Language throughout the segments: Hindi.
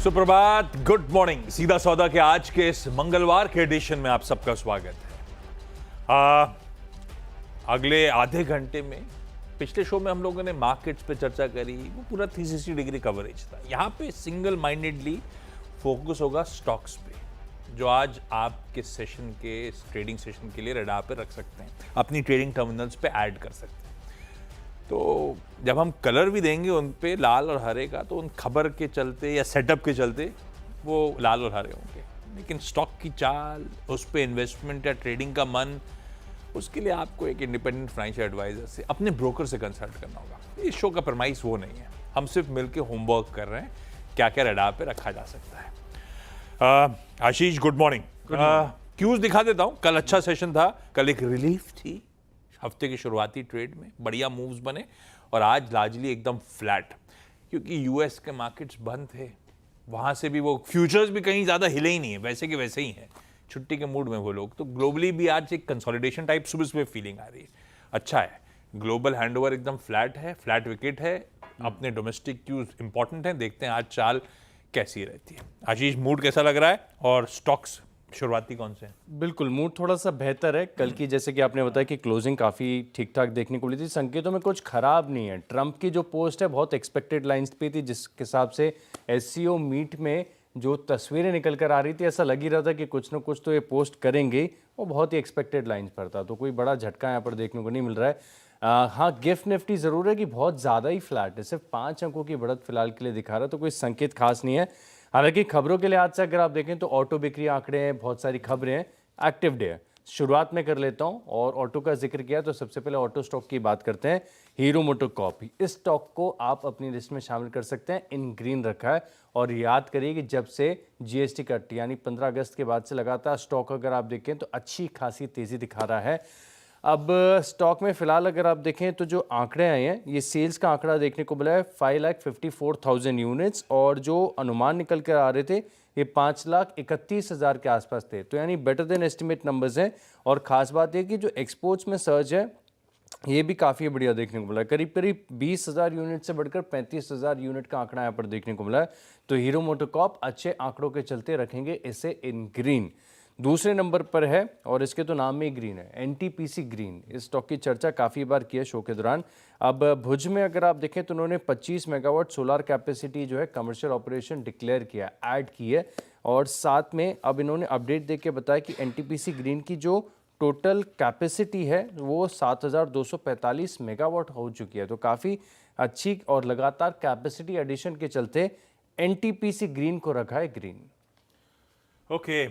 सुप्रभात, गुड मॉर्निंग। सीधा सौदा के आज के इस मंगलवार के एडिशन में आप सबका स्वागत है। अगले आधे घंटे में पिछले शो में हम लोगों ने मार्केट्स पे चर्चा करी, वो पूरा 360 डिग्री कवरेज था। यहाँ पे सिंगल माइंडेडली फोकस होगा स्टॉक्स पे, जो आज आपके सेशन के ट्रेडिंग सेशन के लिए रडार पे रख सकते हैं, अपनी ट्रेडिंग टर्मिनल्स पे ऐड कर सकते हैं। तो जब हम कलर भी देंगे उन पे लाल और हरे का, तो उन खबर के चलते या सेटअप के चलते वो लाल और हरे होंगे। लेकिन स्टॉक की चाल, उस पे इन्वेस्टमेंट या ट्रेडिंग का मन, उसके लिए आपको एक इंडिपेंडेंट फाइनेंशियल एडवाइजर से, अपने ब्रोकर से कंसल्ट करना होगा। इस शो का फरमाइश वो नहीं है, हम सिर्फ मिलकर होमवर्क कर रहे हैं क्या क्या रडार पे रखा जा सकता है। आशीष, गुड मॉर्निंग। क्यूज दिखा देता हूँ। कल अच्छा सेशन था, कल एक रिलीफ थी हफ्ते की शुरुआती ट्रेड में, बढ़िया मूव्स बने, और आज लार्जली एकदम फ्लैट, क्योंकि यूएस के मार्केट्स बंद थे। वहाँ से भी वो फ्यूचर्स भी कहीं ज़्यादा हिले ही नहीं है, वैसे के वैसे ही हैं, छुट्टी के मूड में वो लोग। तो ग्लोबली भी आज एक कंसोलिडेशन टाइप सुबह सुबह फीलिंग आ रही है। अच्छा है, ग्लोबल हैंडओवर एकदम फ्लैट है, फ्लैट विकेट है। अपने डोमेस्टिक क्यूज इंपॉर्टेंट हैं, देखते हैं आज चाल कैसी रहती है। आशीष, मूड कैसा लग रहा है और स्टॉक्स शुरुआती कौन से हैं? बिल्कुल, मूड थोड़ा सा बेहतर है। कल की जैसे कि आपने बताया कि क्लोजिंग काफ़ी ठीक ठाक देखने को मिली थी, संकेतों में कुछ खराब नहीं है। ट्रंप की जो पोस्ट है बहुत एक्सपेक्टेड लाइंस पे थी, जिस हिसाब से एससीओ मीट में जो तस्वीरें निकल कर आ रही थी, ऐसा लग ही रहा था कि कुछ ना कुछ तो ये पोस्ट करेंगे, वो बहुत ही एक्सपेक्टेड लाइंस पर था। तो कोई बड़ा झटका यहाँ पर देखने को नहीं मिल रहा है। हाँ, गिफ्ट निफ्टी ज़रूर है कि बहुत ज़्यादा ही फ्लैट है, सिर्फ 5 अंकों की बढ़त फिलहाल के लिए दिखा रहा है, तो कोई संकेत खास नहीं है। हालांकि खबरों के लिहाज से अगर आप देखें तो ऑटो बिक्री आंकड़े हैं, बहुत सारी खबरें हैं, एक्टिव डे है। शुरुआत में कर लेता हूं, और ऑटो का जिक्र किया तो सबसे पहले ऑटो स्टॉक की बात करते हैं। हीरो मोटोकॉर्प, इस स्टॉक को आप अपनी लिस्ट में शामिल कर सकते हैं, इन ग्रीन रखा है। और याद करिए कि जब से जीएसटी कट यानी 15 अगस्त के बाद से लगातार स्टॉक अगर आप देखें तो अच्छी खासी तेजी दिखा रहा है। अब स्टॉक में फिलहाल अगर आप देखें तो जो आंकड़े आए हैं, ये सेल्स का आंकड़ा देखने को मिला है 5,54,000 यूनिट्स, और जो अनुमान निकल कर आ रहे थे ये 5,31,000 के आसपास थे। तो यानी बेटर देन एस्टिमेट नंबर्स हैं। और ख़ास बात ये कि जो एक्सपोर्ट्स में सर्ज है ये भी काफ़ी बढ़िया देखने को मिला है, करीब करीब 20,000 यूनिट से बढ़कर 35,000 यूनिट का आंकड़ा यहाँ पर देखने को मिला है। तो हीरो मोटोकॉर्प अच्छे आंकड़ों के चलते रखेंगे इसे इन ग्रीन। दूसरे नंबर पर है, और इसके तो नाम में ही ग्रीन है, एनटीपीसी ग्रीन। इस स्टॉक की चर्चा काफ़ी बार की है शो के दौरान। अब भुज में अगर आप देखें तो उन्होंने 25 मेगावाट सोलर कैपेसिटी जो है कमर्शियल ऑपरेशन डिक्लेयर किया, ऐड की है। और साथ में अब इन्होंने अपडेट देके बताया कि एनटीपीसी ग्रीन की जो टोटल कैपेसिटी है वो 7,245 मेगावाट हो चुकी है। तो काफ़ी अच्छी और लगातार कैपेसिटी एडिशन के चलते एनटीपीसी ग्रीन को रखा है green. Okay,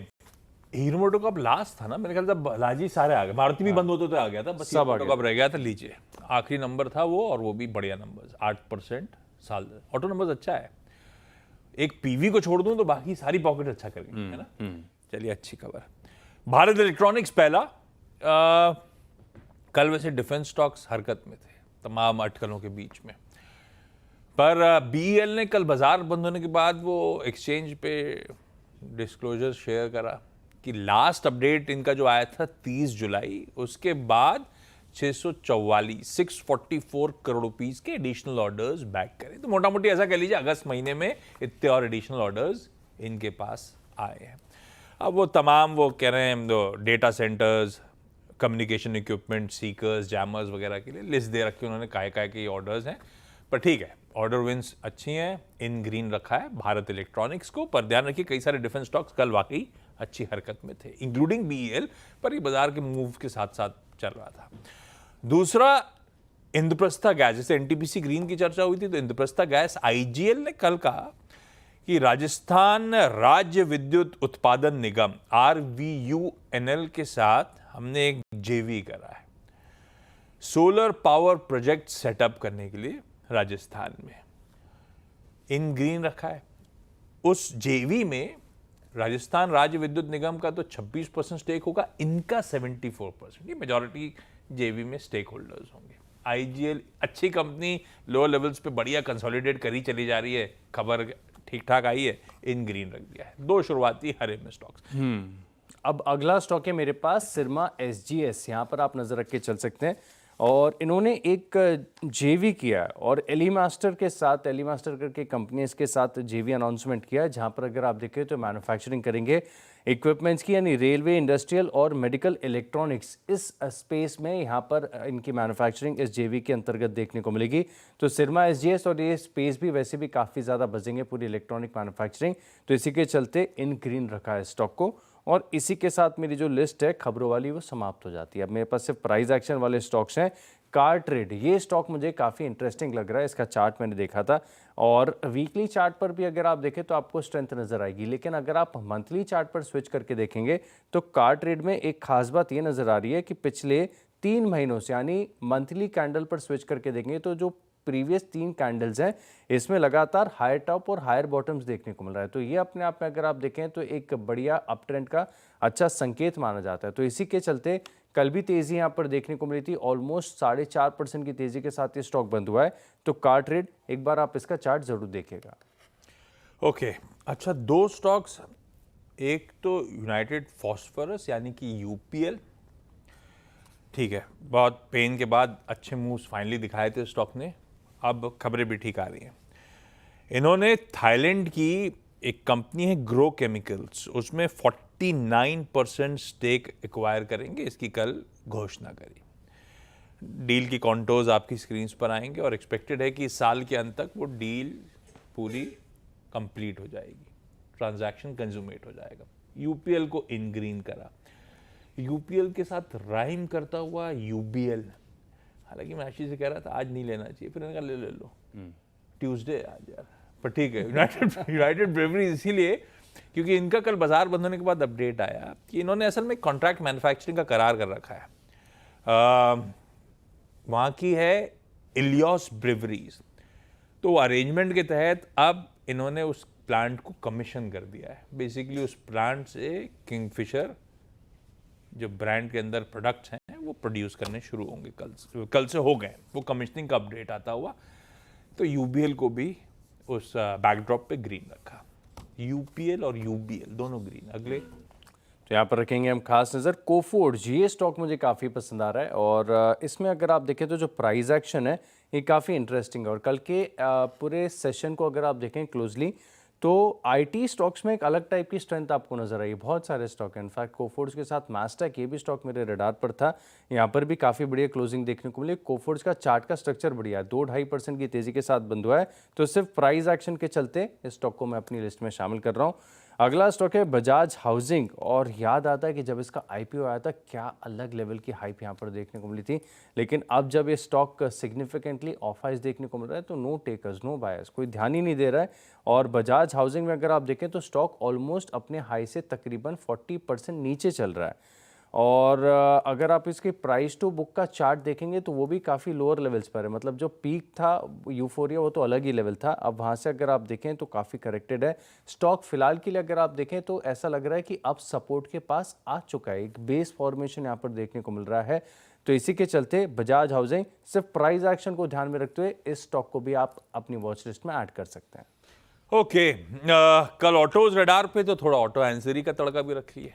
hero MotoCorp last था ना मेरे ख्याल से, बालाजी सारे आ गए, मारुति भी बंद होते तो आ गया था, बस हीरो मोटोकॉर्प रह गया था। लीजिए, आखिरी नंबर था वो, और वो भी बढ़िया नंबर, 8% साल। ऑटो नंबर अच्छा है। एक पीवी को छोड़ दूं तो बाकी सारी पॉकेट अच्छा कर गई है ना। चलिए, अच्छी खबर। भारत इलेक्ट्रॉनिक्स पहला। कल वैसे डिफेंस स्टॉक्स हरकत में थे तमाम अटकलों के बीच में, पर बीईएल ने कल बाजार बंद होने के बाद वो एक्सचेंज पे डिस्क्लोजर शेयर करा कि लास्ट अपडेट इनका जो आया था 30 जुलाई, उसके बाद 644 करोड़ रुपीस के एडिशनल ऑर्डर्स बैक करें। तो मोटा मोटी ऐसा कह लीजिए अगस्त महीने में इतने और एडिशनल ऑर्डर्स इनके पास आए हैं। अब वो तमाम वो कह रहे हैं data centres, communication equipment, seekers, jammers वगैरह के लिए लिस्ट दे रखी उन्होंने, काय के ऑर्डर्स हैं। पर ठीक है, ऑर्डर विंस अच्छी हैं, इन ग्रीन रखा है भारत इलेक्ट्रॉनिक्स को। पर ध्यान रखिए कई सारे डिफेंस स्टॉक्स कल वाकई अच्छी हरकत में थे, इंक्लूडिंग बीईएल, पर ये बाजार के मूव के साथ साथ चल रहा था। दूसरा, इंद्रप्रस्था गैस, जैसे एनटीपीसी ग्रीन की चर्चा हुई थी, तो इंद्रप्रस्था गैस, आईजीएल ने कल कहा कि राजस्थान राज्य विद्युत उत्पादन निगम RVUNL के साथ हमने एक जेवी करा है सोलर पावर प्रोजेक्ट सेटअप करने के लिए राजस्थान में। इन ग्रीन रखा है। उस जेवी में राजस्थान राज्य विद्युत निगम का तो 26% स्टेक होगा, इनका 74%। ये मेजॉरिटी जेवी में स्टेक होल्डर्स होंगे। आईजीएल अच्छी कंपनी, लो लेवल्स पे बढ़िया कंसोलिडेट करी चली जा रही है, खबर ठीक ठाक आई है, इन ग्रीन रख दिया है। दो शुरुआती हरे में स्टॉक्स। अब अगला स्टॉक है मेरे पास सिरमा SGS, यहाँ पर आप नजर रख के चल सकते हैं। और इन्होंने एक जेवी किया है और एलीमास्टर के साथ, एलीमास्टर करके कंपनी इसके साथ जेवी अनाउंसमेंट किया है, जहां पर अगर आप देखें तो मैन्युफैक्चरिंग करेंगे इक्विपमेंट्स की, यानी रेलवे, इंडस्ट्रियल और मेडिकल इलेक्ट्रॉनिक्स, इस स्पेस में यहाँ पर इनकी मैन्युफैक्चरिंग इस जेवी के अंतर्गत देखने को मिलेगी। तो सिरमा एसजीएस और ये स्पेस भी वैसे भी काफ़ी ज़्यादा बजेंगे पूरी इलेक्ट्रॉनिक मैन्युफैक्चरिंग, तो इसी के चलते इन ग्रीन रखा है स्टॉक को। और इसी के साथ मेरी जो लिस्ट है खबरों वाली वो समाप्त हो जाती है। अब मेरे पास सिर्फ प्राइस एक्शन वाले स्टॉक्स हैं। कार-ट्रेड, ये स्टॉक मुझे काफ़ी इंटरेस्टिंग लग रहा है, इसका चार्ट मैंने देखा था और वीकली चार्ट पर भी अगर आप देखें तो आपको स्ट्रेंथ नज़र आएगी, लेकिन अगर आप मंथली चार्ट पर स्विच करके देखेंगे तो कार-ट्रेड में एक खास बात ये नज़र आ रही है कि पिछले 3 महीनों से, यानी मंथली कैंडल पर स्विच करके देखेंगे तो जो प्रीवियस 3 कैंडल्स हैं इसमें लगातार हायर टॉप और हायर बॉटम्स देखने को मिल रहा है। तो ये अपने आप में अगर आप देखें तो एक बढ़िया अप ट्रेंड का अच्छा संकेत माना जाता है। तो इसी के चलते कल भी तेजी यहाँ पर देखने को मिली थी, ऑलमोस्ट 4.5% की तेजी के साथ ये स्टॉक बंद हुआ है। तो कार-ट्रेड, एक बार आप इसका चार्ट जरूर देखिएगा। ओके, अच्छा 2 स्टॉक्स, एक तो यूनाइटेड फॉस्फोरस यानी कि यूपीएल, ठीक है, बहुत पेन के बाद अच्छे मूव्स फाइनली दिखाए थे स्टॉक ने, अब खबरें भी ठीक आ रही हैं। इन्होंने थाईलैंड की एक कंपनी है ग्रो केमिकल्स, उसमें 49% स्टेक एक्वायर करेंगे, इसकी कल घोषणा करी। डील की कॉन्टोर्स आपकी स्क्रीन्स पर आएंगे और एक्सपेक्टेड है कि इस साल के अंत तक वो डील पूरी कंप्लीट हो जाएगी, ट्रांजैक्शन कंज्यूमेट हो जाएगा। यूपीएल को इन ग्रीन करा, यूपीएल के साथ राइम करता हुआ यूबीएल, हालांकि मैं आशीष से कह रहा था आज नहीं लेना चाहिए, फिर मैंने कहा ले लो, ट्यूसडे आज यार, पर ठीक है। यूनाइटेड ब्रेवरीज इसीलिए क्योंकि इनका कल बाजार बंद होने के बाद अपडेट आया कि इन्होंने असल में कॉन्ट्रैक्ट मैन्युफैक्चरिंग का करार कर रखा है। वहाँ की है इलियॉस ब्रेवरीज, तो अरेंजमेंट के तहत अब इन्होंने उस प्लांट को कमीशन कर दिया है। बेसिकली उस प्लांट से किंगफिशर जो ब्रांड के अंदर प्रोडक्ट्स हैं वो प्रोड्यूस करने शुरू होंगे, कल से हो गए, वो कमीशनिंग का अपडेट आता हुआ। तो यूबीएल को भी उस बैकड्रॉप पे ग्रीन रखा, यूपीएल और यूबीएल दोनों ग्रीन। अगले तो यहाँ पर रखेंगे हम खास नज़र कोफोर्ज, ये स्टॉक मुझे काफ़ी पसंद आ रहा है और इसमें अगर आप देखें तो जो प्राइस एक्शन है ये काफ़ी इंटरेस्टिंग है। और कल के पूरे सेशन को अगर आप देखें क्लोजली तो आईटी स्टॉक्स में एक अलग टाइप की स्ट्रेंथ आपको नजर आई। बहुत सारे स्टॉक हैं, इनफैक्ट कोफोर्ज के साथ मैस्टेक, ये भी स्टॉक मेरे रडार पर था, यहाँ पर भी काफ़ी बढ़िया क्लोजिंग देखने को मिली। कोफोर्ज का चार्ट का स्ट्रक्चर बढ़िया है, 2-2.5% की तेजी के साथ बंद हुआ है, तो सिर्फ प्राइस एक्शन के चलते इस स्टॉक को मैं अपनी लिस्ट में शामिल कर रहा हूँ। अगला स्टॉक है बजाज हाउसिंग, और याद आता है कि जब इसका आईपीओ आया था क्या अलग लेवल की हाइप यहाँ पर देखने को मिली थी, लेकिन अब जब ये स्टॉक सिग्निफिकेंटली ऑफ हाइज देखने को मिल रहा है तो नो टेकर्स, नो बायर्स, कोई ध्यान ही नहीं दे रहा है। और बजाज हाउसिंग में अगर आप देखें तो स्टॉक ऑलमोस्ट अपने हाई से तकरीबन 40% नीचे चल रहा है। और अगर आप इसके प्राइस टू बुक का चार्ट देखेंगे तो वो भी काफ़ी लोअर लेवल्स पर है, मतलब जो पीक था यूफोरिया वो तो अलग ही लेवल था, अब वहाँ से अगर आप देखें तो काफ़ी करेक्टेड है स्टॉक। फिलहाल के लिए अगर आप देखें तो ऐसा लग रहा है कि अब सपोर्ट के पास आ चुका है, एक बेस फॉर्मेशन यहाँ पर देखने को मिल रहा है। तो इसी के चलते बजाज हाउसिंग, सिर्फ प्राइस एक्शन को ध्यान में रखते हुए इस स्टॉक को भी आप अपनी वॉच लिस्ट में ऐड कर सकते हैं। ओके, कल ऑटोज रडार पे तो थोड़ा ऑटो एंसरी का तड़का भी रख लिए।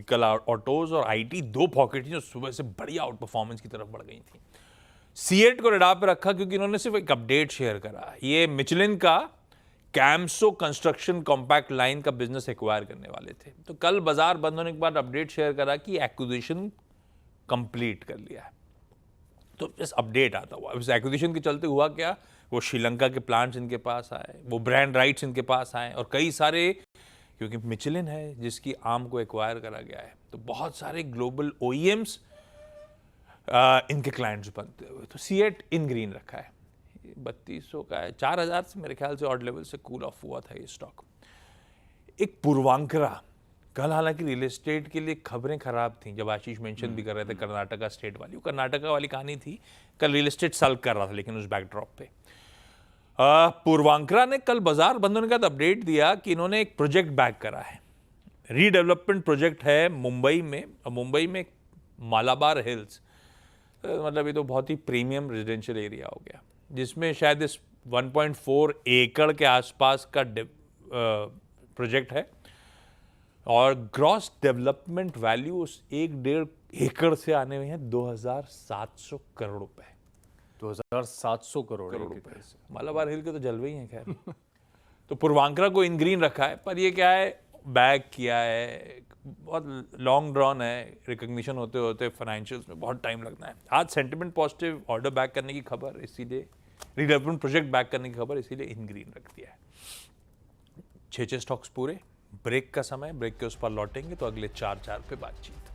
कल ऑटोज और आईटी दो पॉकेट जो सुबह से बढ़िया आउट परफॉर्मेंस की तरफ बढ़ गई थी। सीएट को रडार पे रखा क्योंकि इन्होंने सिर्फ एक अपडेट शेयर करा, ये मिचलिन का कैम्सो कंस्ट्रक्शन कॉम्पैक्ट लाइन का बिजनेस एक्वायर करने वाले थे। तो कल बाजार बंद होने के बाद अपडेट शेयर करा कि एक्विजिशन कंप्लीट कर लिया है। तो इस अपडेट आता हुआ, इस एक्विजिशन के चलते हुआ क्या, वो श्रीलंका के प्लांट्स इनके पास आए, वो ब्रांड राइट्स इनके पास आए, और कई सारे, क्योंकि मिचलिन है जिसकी आर्म को एक्वायर करा गया है, तो बहुत सारे ग्लोबल ओईएम्स इनके क्लाइंट्स बनते हुए। तो सीएट इन ग्रीन रखा है, 3200 का है, 4000 से मेरे ख्याल से ऑड लेवल से कूल ऑफ हुआ था ये स्टॉक। एक पूर्वांकरा, कल हालांकि रियल एस्टेट के लिए खबरें खराब थी, जब आशीष मेंशन भी कर रहे थे कर्नाटका स्टेट वाली, कर्नाटका वाली कहानी थी, कल रियल एस्टेट सल्व कर रहा था, लेकिन उस बैकड्रॉप पे पूर्वांकरा ने कल बाजार बंद होने के बाद अपडेट दिया कि इन्होंने एक प्रोजेक्ट बैक करा है, रीडेवलपमेंट प्रोजेक्ट है मुंबई में, और मुंबई में मालाबार हिल्स, मतलब ये तो बहुत ही प्रीमियम रेजिडेंशियल एरिया हो गया, जिसमें शायद इस 1.4 एकड़ के आसपास का प्रोजेक्ट है, और ग्रॉस डेवलपमेंट वैल्यू उस 1-1.5 एकड़ से आने हुए हैं 2,700 करोड़ रुपए। 2,700 करोड़ रुपए मालाबार हिल के तो जलवे ही हैं खैर। तो पूर्वांकरा को इन ग्रीन रखा है, पर ये क्या है, बैक किया है, बहुत लॉन्ग ड्रॉन है, रिकॉग्निशन होते होते फाइनेंशियल्स में बहुत टाइम लगना है। आज सेंटिमेंट पॉजिटिव, ऑर्डर बैक करने की खबर, इसीलिए रिडेवलपमेंट प्रोजेक्ट बैक करने की खबर, इसीलिए इन ग्रीन रख दिया है। 6 स्टॉक्स पूरे। ब्रेक का समय, ब्रेक के उस पर लौटेंगे तो अगले 4 पे बातचीत।